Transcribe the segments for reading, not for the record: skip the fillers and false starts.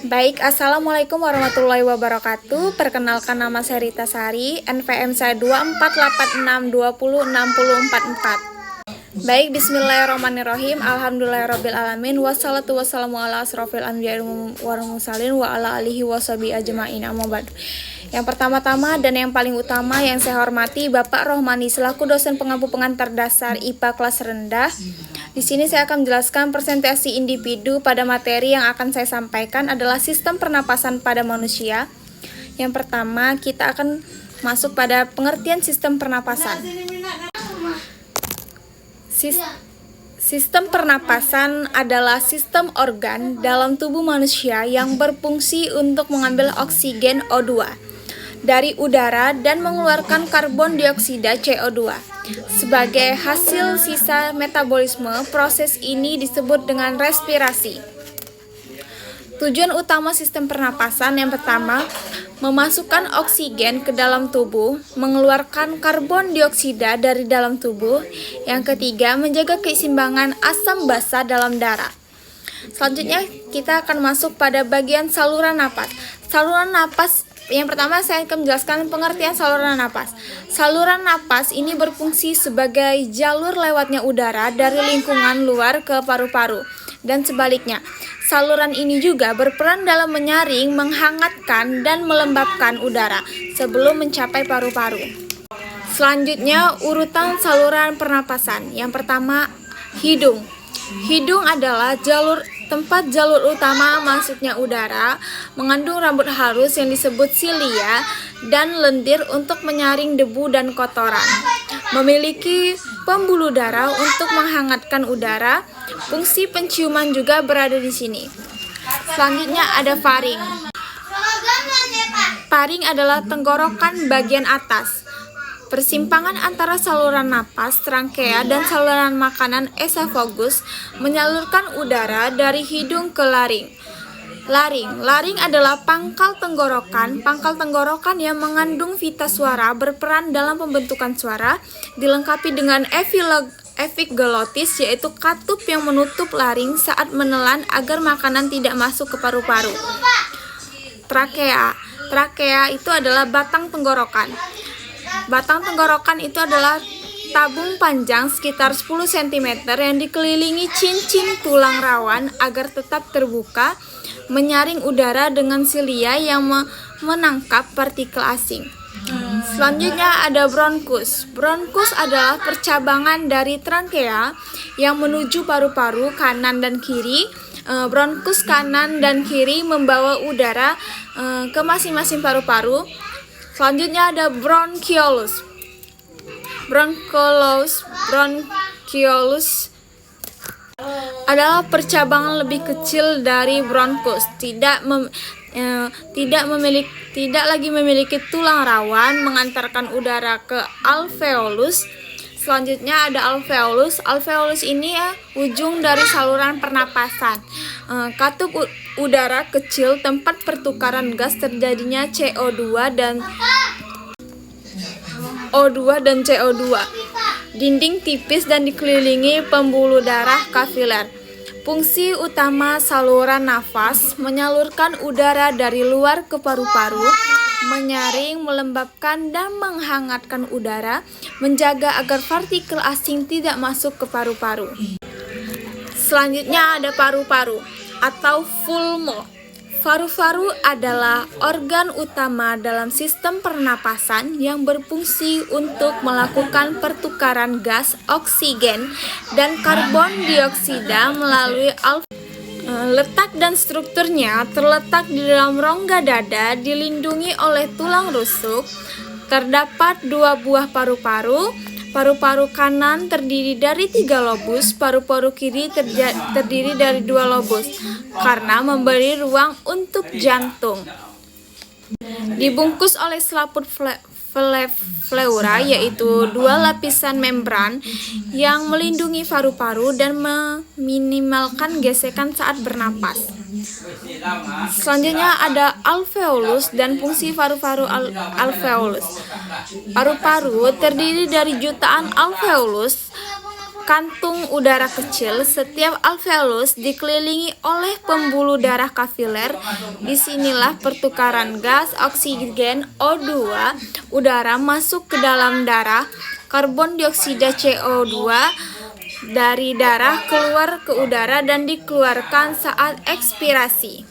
Baik, Assalamualaikum warahmatullahi wabarakatuh. Perkenalkan, nama saya Rita Sari, NPM saya 2486206044. Baik, bismillahirrahmanirrahim. Alhamdulillahirrabbilalamin. Wassalatu wassalamu ala asrofil anbiya'i wal mursalin wa ala alihi washabihi ajma'in, amma ba'du. Yang pertama-tama dan yang paling utama yang saya hormati Bapak Rohmani selaku dosen pengampu pengantar dasar IPA kelas rendah. Di sini saya akan menjelaskan presentasi individu pada materi yang akan saya sampaikan adalah sistem pernapasan pada manusia. Yang pertama, kita akan masuk pada pengertian sistem pernapasan. Sistem pernapasan adalah sistem organ dalam tubuh manusia yang berfungsi untuk mengambil oksigen O2 dari udara dan mengeluarkan karbon dioksida CO2. Sebagai hasil sisa metabolisme, proses ini disebut dengan respirasi. Tujuan utama sistem pernapasan yang pertama, memasukkan oksigen ke dalam tubuh, mengeluarkan karbon dioksida dari dalam tubuh. Yang ketiga, menjaga keseimbangan asam basa dalam darah. Selanjutnya, kita akan masuk pada bagian saluran napas. Saluran napas yang pertama, saya akan menjelaskan pengertian saluran napas. Saluran napas ini berfungsi sebagai jalur lewatnya udara dari lingkungan luar ke paru-paru dan sebaliknya. Saluran ini juga berperan dalam menyaring, menghangatkan, dan melembabkan udara sebelum mencapai paru-paru. Selanjutnya, urutan saluran pernapasan. Yang pertama, hidung. Hidung adalah tempat jalur utama masuknya udara, mengandung rambut halus yang disebut silia, dan lendir untuk menyaring debu dan kotoran. Memiliki pembuluh darah untuk menghangatkan udara. Fungsi penciuman juga berada di sini. Selanjutnya ada faring. Faring adalah tenggorokan bagian atas. Persimpangan antara saluran napas, trankea, dan saluran makanan esofagus menyalurkan udara dari hidung ke laring. Laring adalah pangkal tenggorokan. Pangkal tenggorokan yang mengandung pita suara berperan dalam pembentukan suara, dilengkapi dengan epiglotis, yaitu katup yang menutup laring saat menelan agar makanan tidak masuk ke paru-paru. Trakea itu adalah batang tenggorokan. Batang tenggorokan itu adalah tabung panjang sekitar 10 cm yang dikelilingi cincin tulang rawan agar tetap terbuka, menyaring udara dengan silia yang menangkap partikel asing. Selanjutnya ada bronkus. Bronkus adalah percabangan dari trankea yang menuju paru-paru kanan dan kiri. Bronkus kanan dan kiri membawa udara ke masing-masing paru-paru. Selanjutnya ada bronchiolus. Bronchiolus adalah percabangan lebih kecil dari bronkus, tidak lagi memiliki tulang rawan mengantarkan udara ke alveolus. Selanjutnya ada alveolus. Alveolus ini ujung dari saluran pernapasan. Katup udara kecil tempat pertukaran gas terjadinya CO2 dan CO2. Dinding tipis dan dikelilingi pembuluh darah kapiler. Fungsi utama saluran nafas menyalurkan udara dari luar ke paru-paru, menyaring, melembabkan, dan menghangatkan udara, menjaga agar partikel asing tidak masuk ke paru-paru. Selanjutnya ada paru-paru atau pulmo. Paru-paru adalah organ utama dalam sistem pernapasan yang berfungsi untuk melakukan pertukaran gas, oksigen, dan karbon dioksida melalui letak dan strukturnya terletak di dalam rongga dada, dilindungi oleh tulang rusuk. Terdapat 2 buah paru-paru. Paru-paru kanan terdiri dari 3 lobus, paru-paru kiri terdiri dari 2 lobus, karena memberi ruang untuk jantung. Dibungkus oleh selaput pleura, yaitu 2 lapisan membran yang melindungi paru-paru dan meminimalkan gesekan saat bernapas. Selanjutnya ada alveolus dan fungsi paru-paru alveolus. Paru-paru terdiri dari jutaan alveolus. kantung udara kecil. Setiap alveolus dikelilingi oleh pembuluh darah kapiler. Disinilah pertukaran gas oksigen O2 udara masuk ke dalam darah. Karbon dioksida CO2 dari darah keluar ke udara dan dikeluarkan saat ekspirasi.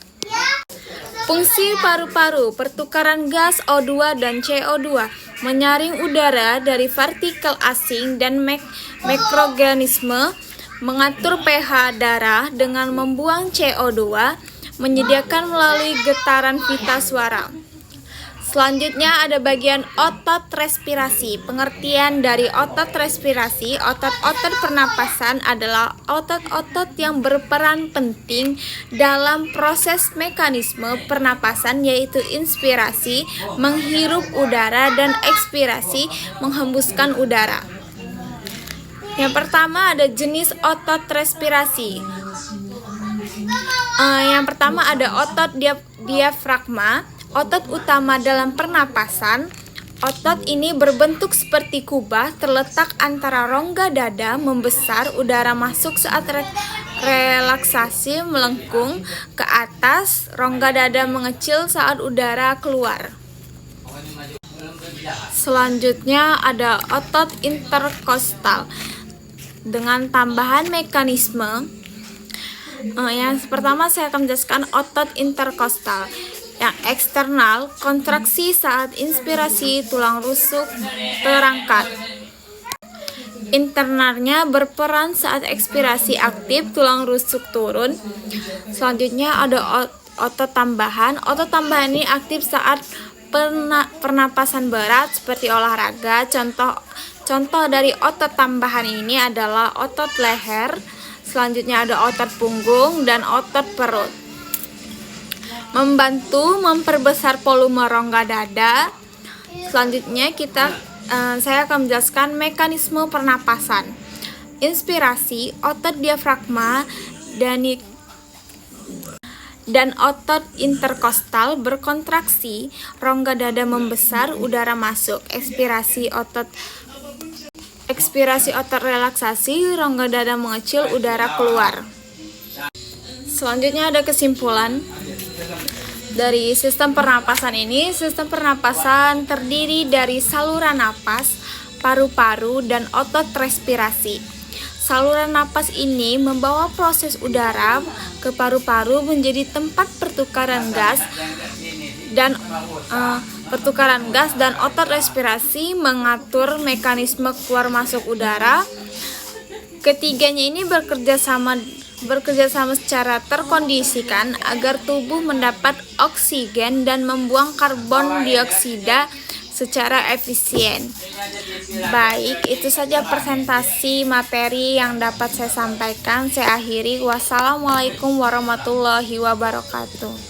Fungsi paru-paru, pertukaran gas O2 dan CO2, menyaring udara dari partikel asing dan mikroorganisme, mengatur pH darah dengan membuang CO2, menyediakan melalui getaran pita suara. Selanjutnya ada bagian otot respirasi. Pengertian dari otot respirasi, otot-otot pernapasan adalah otot-otot yang berperan penting dalam proses mekanisme pernapasan, yaitu inspirasi, menghirup udara, dan ekspirasi, menghembuskan udara. Yang pertama ada jenis otot respirasi. Yang pertama ada otot diafragma. Otot utama dalam pernapasan. Otot ini berbentuk seperti kubah, terletak antara rongga dada membesar, udara masuk saat relaksasi melengkung ke atas, rongga dada mengecil saat udara keluar. Selanjutnya ada otot interkostal dengan tambahan mekanisme. Yang pertama saya akan menjelaskan otot interkostal. Yang eksternal, kontraksi saat inspirasi, tulang rusuk terangkat. Internalnya berperan saat ekspirasi aktif, tulang rusuk turun. Selanjutnya ada otot tambahan. Otot tambahan ini aktif saat pernapasan berat seperti olahraga. Contoh dari otot tambahan ini adalah otot leher. Selanjutnya ada otot punggung dan otot perut. Membantu memperbesar volume rongga dada. Selanjutnya saya akan menjelaskan mekanisme pernapasan. Inspirasi, otot diafragma dan otot interkostal berkontraksi, rongga dada membesar, udara masuk. Ekspirasi otot relaksasi, rongga dada mengecil, udara keluar. Selanjutnya ada kesimpulan dari sistem pernapasan ini. Sistem pernapasan terdiri dari saluran napas, paru-paru, dan otot respirasi. Saluran napas ini membawa proses udara ke paru-paru menjadi tempat pertukaran gas dan otot respirasi mengatur mekanisme keluar masuk udara. Ketiganya ini bekerja sama secara terkondisikan agar tubuh mendapat oksigen dan membuang karbon dioksida secara efisien. Baik, itu saja presentasi materi yang dapat saya sampaikan. Saya akhiri. Wassalamualaikum warahmatullahi wabarakatuh.